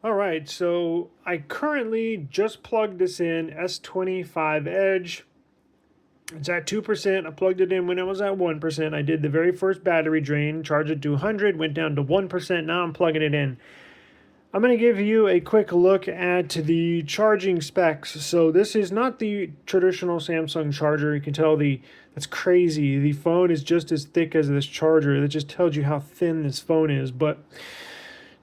All right, so I currently just plugged this in, S25 Edge. It's at 2%. I plugged it in when it was at 1%. I did the very first battery drain, charged it to 100, went down to 1%. Now I'm plugging it in. I'm going to give you a quick look at the charging specs. So this is not the traditional Samsung charger. You can tell that's crazy. The phone is just as thick as this charger. That just tells you how thin this phone is. But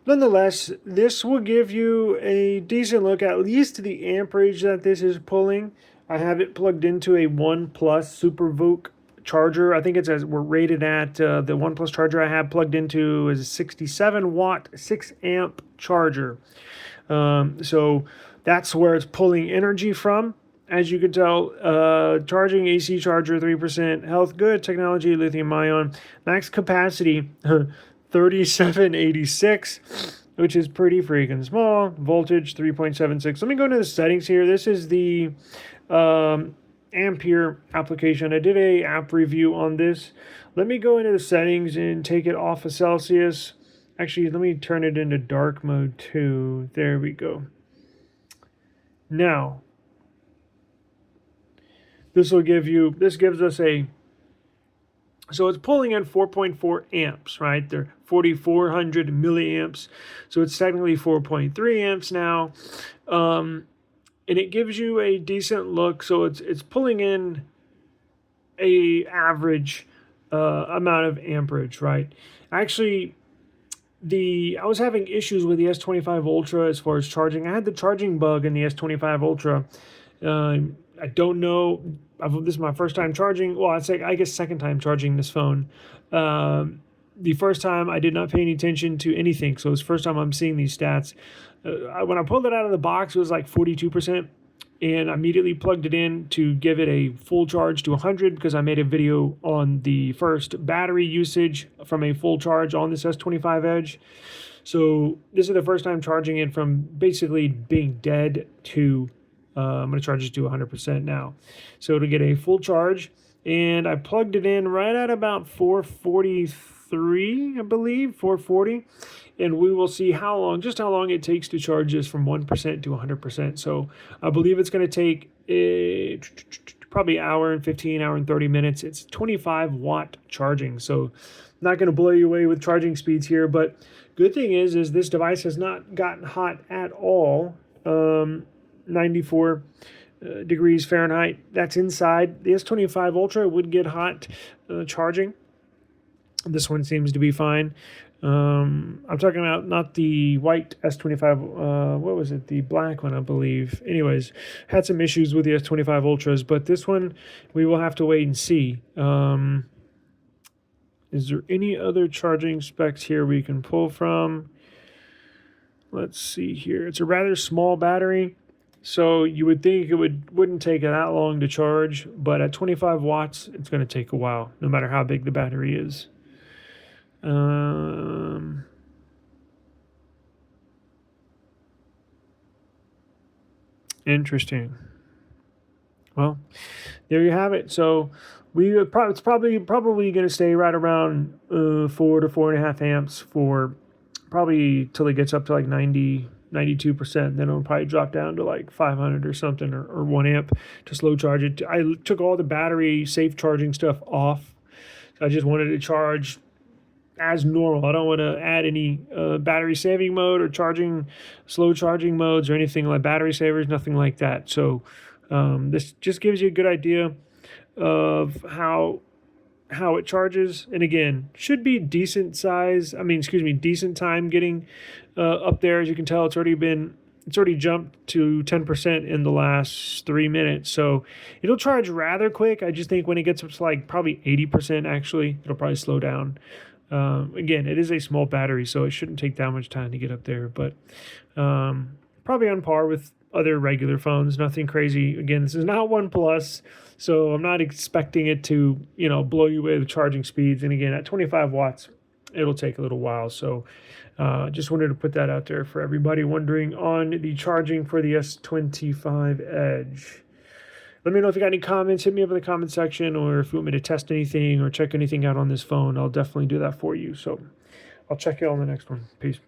nonetheless, this will give you a decent look, at least the amperage that this is pulling. I have it plugged into a OnePlus SuperVOOC charger. I think it's as we're rated at the OnePlus charger I have plugged into is a 67 watt, 6 amp charger. So that's where it's pulling energy from. As you can tell, charging AC charger, 3%, health good, technology, lithium ion, max capacity, 3786, which is pretty freaking small. Voltage 3.76. Let me go into the settings here. This is the Ampere application. I did a app review on this. Let me go into the settings and take it off of Celsius. Actually, let me turn it into dark mode too. There we go. Now, this gives us so it's pulling in 4.4 amps, right? They're 4,400 milliamps. So it's technically 4.3 amps now. And it gives you a decent look. So it's pulling in a average amount of amperage, right? Actually, I was having issues with the S25 Ultra as far as charging. I had the charging bug in the S25 Ultra. I don't know. This is my first time charging. Well, I guess second time charging this phone. The first time I did not pay any attention to anything. So it's the first time I'm seeing these stats. When I pulled it out of the box, it was like 42%. And I immediately plugged it in to give it a full charge to 100 because I made a video on the first battery usage from a full charge on this S25 Edge. So this is the first time charging it from basically being dead to I'm going to charge it to 100% now. So to get a full charge, and I plugged it in right at about 443, I believe, 440. And we will see how long it takes to charge this from 1% to 100%. So I believe it's going to take probably hour and 15, hour and 30 minutes. It's 25 watt charging. So not going to blow you away with charging speeds here. But good thing is this device has not gotten hot at all. 94 degrees Fahrenheit. That's inside. The S25 Ultra would get hot charging. This one seems to be fine. I'm talking about not the white S25. What was it? The black one, I believe. Anyways, had some issues with the S25 Ultras, but this one we will have to wait and see. Is there any other charging specs here we can pull from? Let's see here. It's a rather small battery. So you would think it wouldn't take that long to charge, but at 25 watts, it's going to take a while, no matter how big the battery is. Interesting. Well, there you have it. So it's probably going to stay right around 4 to 4.5 amps for probably till it gets up to like 92%, then it'll probably drop down to like 500 or something, or 1 amp to slow charge it. I took all the battery safe charging stuff off. I just wanted to charge as normal. I don't want to add any battery saving mode or slow charging modes or anything like battery savers, nothing like that. So this just gives you a good idea of how it charges. And again, should be decent time getting up there. As you can tell, it's already jumped to 10% in the last 3 minutes. So it'll charge rather quick. I just think when it gets up to like probably 80%, actually, it'll probably slow down. Again, it is a small battery, so it shouldn't take that much time to get up there, but probably on par with other regular phones, nothing crazy. Again, this is not OnePlus, so I'm not expecting it to, blow you away with charging speeds. And again, at 25 watts, it'll take a little while. So just wanted to put that out there for everybody wondering on the charging for the S25 Edge. Let me know if you got any comments. Hit me up in the comment section, or if you want me to test anything or check anything out on this phone, I'll definitely do that for you. So I'll check you on the next one. Peace.